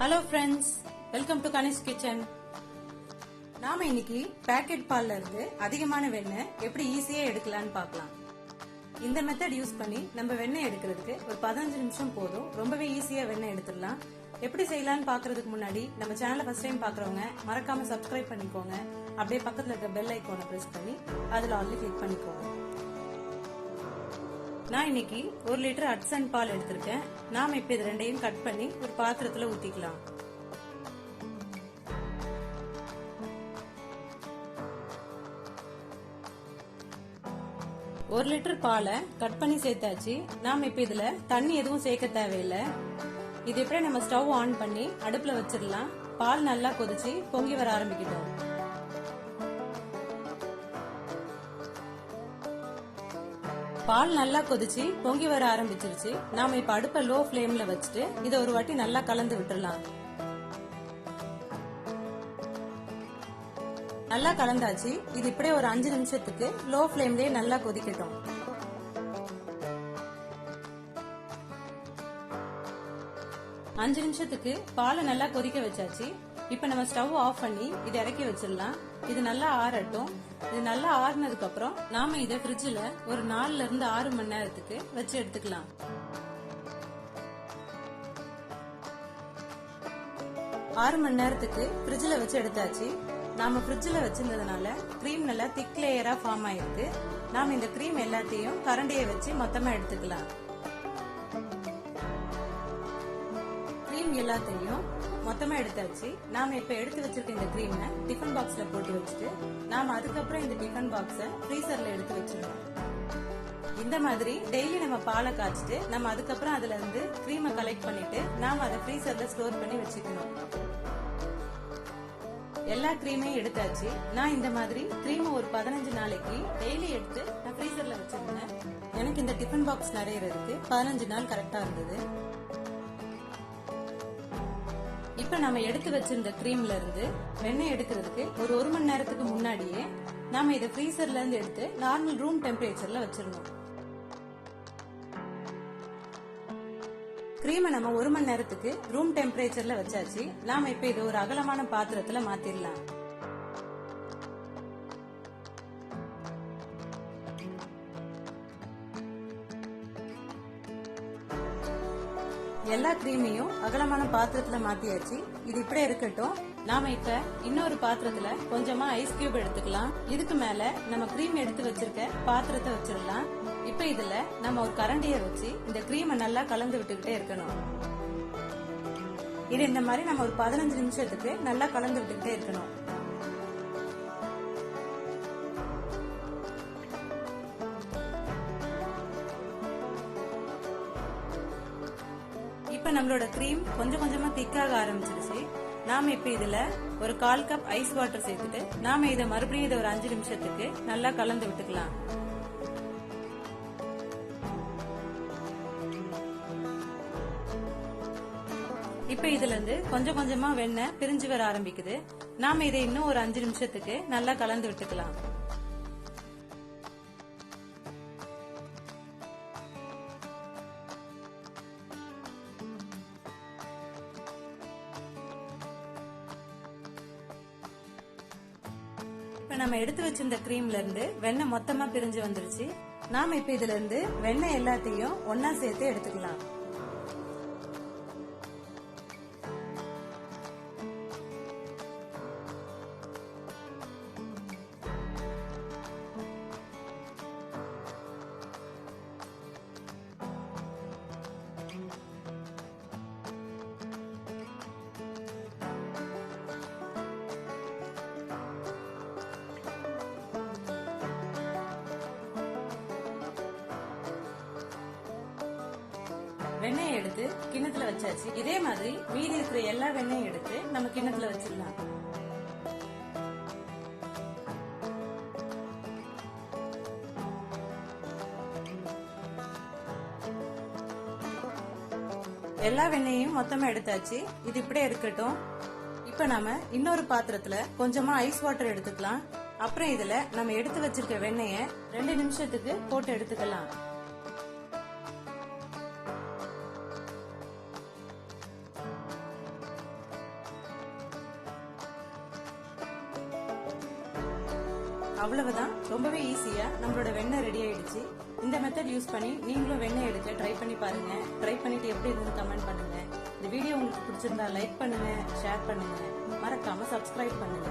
Hello friends, welcome to kanishk kitchen. நாம இன்னைக்கு packet பால்ல இருந்து அதிகமான வெண்ணெய் எப்படி ஈஸியா எடுக்கலாம்னு பார்க்கலாம். இந்த மெத்தட் யூஸ் பண்ணி நம்ம வெண்ணெய் எடுக்கிறதுக்கு ஒரு 15 நிமிஷம் போதும். ரொம்பவே ஈஸியா வெண்ணெய் எடுத்துடலாம். எப்படி செய்யலாம்னு பாக்குறதுக்கு முன்னாடி நம்ம சேனலை ஃபர்ஸ்ட் டைம் பாக்குறவங்க மறக்காம சப்ஸ்கிரைப் பண்ணிக்கோங்க. அப்படியே பக்கத்துல இருக்க பெல் ஐகானை பிரஸ் பண்ணி அதுல ஆல்ரெடி கிளிக் பண்ணிக்கோங்க. நான் இன்னைக்கு 1 லிட்டர் அட்சன் பால் எடுத்திருக்கேன். நாம இப்ப இது ரெண்டையும் கட் பண்ணி ஒரு பாத்திரத்துல ஊத்திக்கலாம். ஒரு லிட்டர் பாலை கட் பண்ணி சேர்த்தாச்சு. நாம இப்ப இதுல தண்ணி எதுவும் சேர்க்க தேவையில்லை. இது எப்படியே நம்ம ஸ்டவ் ஆன் பண்ணி அடுப்புல வச்சிடலாம். பால் நல்லா கொதிச்சு பொங்கி வர ஆரம்பிக்கிட்டோம். பால் நல்லா கொதிச்சு பொங்கி வர ஆரம்பிச்சிருச்சு. நாம இப்ப அடுப்ப லோ ஃபிளேம்ல வச்சுட்டு இதை ஒரு வாட்டி நல்லா கலந்து விட்டுறலாம். நல்லா கலந்தாச்சு. இது இப்படியே ஒரு 5 நிமிஷத்துக்கு லோ ஃபிளேம்லயே நல்லா கொதிக்கட்டும். அஞ்சு நிமிஷத்துக்கு பாலை நல்லா கொதிக்க வச்சாச்சு. இப்ப நம்ம ஸ்டவ் ஆஃப் பண்ணி இதை இறக்கி வச்சிடலாம். இது நல்லா ஆறட்டும். இது நல்லா ஆறுனதுக்கு அப்புறம் நாம இதை ஃப்ரிட்ஜ்ல ஒரு 4 இருந்து 6 மணி நேரத்துக்கு வச்சு எடுத்துக்கலாம். 6 மணி நேரத்துக்கு ஃப்ரிட்ஜ்ல வச்சு எடுத்தாச்சு. நாம ஃப்ரிட்ஜ்ல வச்சிருந்ததுனால கிரீம் நல்லா திக் லேயரா ஃபார்ம் ஆயிருக்கு. நாம இந்த கிரீம் எல்லாத்தையும் கரண்டியை வச்சு மொத்தமா எடுத்துக்கலாம். கிரீம் எல்லாத்தையும் மொத்தமா எடுத்தாச்சு. நாம இப்ப எடுத்து வச்சிருக்க இந்த கிரீமை டிஃபன் பாக்ஸ்ல போட்டு வச்சுட்டு நாம அதுக்கப்புறம் இந்த டிஃபன் பாக்ஸ ஃப்ரீசர்ல எடுத்து வச்சிடணும். இந்த மாதிரி டெய்லி நம்ம பாலை காய்ச்சிட்டு நம்ம அதுக்கப்புறம் அதுல இருந்து கிரீமை கலெக்ட் பண்ணிட்டு நாம அதை ஃப்ரீசர்ல ஸ்டோர் பண்ணி வச்சுக்கணும். எல்லா கிரீமையும் எடுத்தாச்சு. நான் இந்த மாதிரி கிரீமை ஒரு 15 நாளைக்கு டெய்லி எடுத்து நான் ஃப்ரீசர்ல வச்சிருந்தேன். எனக்கு இந்த டிஃபன் பாக்ஸ் நிறையறதுக்கு 15 நாள் கரெக்டா இருந்தது. இப்ப நம்ம எடுத்து வச்சிருந்த கிரீம்ல இருந்து வெண்ணெய் எடுக்கிறதுக்கு ஒரு 1 மணி நேரத்துக்கு முன்னாடியே நாம இதை ஃப்ரீசர்ல இருந்து எடுத்து நார்மல் ரூம் டெம்பரேச்சர்ல வச்சிடணும். கிரீமை நம்ம 1 மணி நேரத்துக்கு ரூம் டெம்பரேச்சர்ல வச்சாச்சு. நாம இப்ப இது ஒரு அகலமான பாத்திரத்துல மாத்திரலாம். எல்லா கிரீமையும் அகலமான பாத்திரத்துல மாத்தியாச்சு. இது இப்படியே இருக்கட்டும். நாம இப்ப இன்னொரு பாத்திரத்துல கொஞ்சமா ஐஸ் கியூப் எடுத்துக்கலாம். இதுக்கு மேல நம்ம கிரீம் எடுத்து வச்சிருக்க பாத்திரத்தை வச்சிடலாம். இப்ப இதுல நம்ம ஒரு கரண்டிய வச்சு இந்த கிரீமை நல்லா கலந்து விட்டுக்கிட்டே இருக்கணும். இது இந்த மாதிரி நம்ம ஒரு 15 நிமிஷத்துக்கு நல்லா கலந்து விட்டுக்கிட்டே இருக்கணும். இப்ப நம்மளோட கிரீம் கொஞ்சம் கொஞ்சமா திக்காக ஆரம்பிச்சிருச்சு. நாம இப்ப இதுல ஒரு 1/4 கப் ஐஸ் வாட்டர் சேர்த்துட்டு நாம இதை மறுபடியும் இதை ஒரு 5 நிமிஷத்துக்கு நல்லா கலந்து விட்டுக்கலாம். இப்ப இதுல இருந்து கொஞ்சம் கொஞ்சமா வெண்ணெய் பிரிஞ்சு வர ஆரம்பிக்குது. நாம இதை இன்னும் ஒரு 5 நிமிஷத்துக்கு நல்லா கலந்து விட்டுக்கலாம். இப்ப நம்ம எடுத்து வச்சிருந்த கிரீம்ல இருந்து வெண்ணெய் மொத்தமா பிரிஞ்சு வந்துருச்சு. நாம இப்ப இதுல இருந்து வெண்ணெய் எல்லாத்தையும் ஒன்னா சேர்த்து எடுத்துக்கலாம். வெண்ணெய் எடுத்து கிண்ணத்துல வச்சாச்சு. இதே மாதிரி மீதி இருக்கிற எல்லா வெண்ணெயும் எடுத்து நம்ம கிண்ணத்துல வச்சிடலாம். எல்லா வெண்ணெயும் மொத்தமா எடுத்தாச்சு. இது இப்படியே இருக்கட்டும். இப்ப நாம இன்னொரு பாத்திரத்துல கொஞ்சமா ஐஸ் வாட்டர் எடுத்துக்கலாம். அப்புறம் இதுல நம்ம எடுத்து வச்சிருக்க வெண்ணெய 2 நிமிஷத்துக்கு போட்டு எடுத்துக்கலாம். அவ்வளவுதான், ரொம்பவே ஈஸியா நம்மளோட வெண்ணெய் ரெடி ஆயிடுச்சு. இந்த மெத்தட் யூஸ் பண்ணி நீங்களும் வெண்ணெய் எடுக்க ட்ரை பண்ணி பாருங்க. ட்ரை பண்ணிட்டு எப்படி இருந்தது கமெண்ட் பண்ணுங்க. இந்த வீடியோ உங்களுக்கு பிடிச்சிருந்தா லைக் பண்ணுங்க, ஷேர் பண்ணுங்க, மறக்காம சப்ஸ்கிரைப் பண்ணுங்க.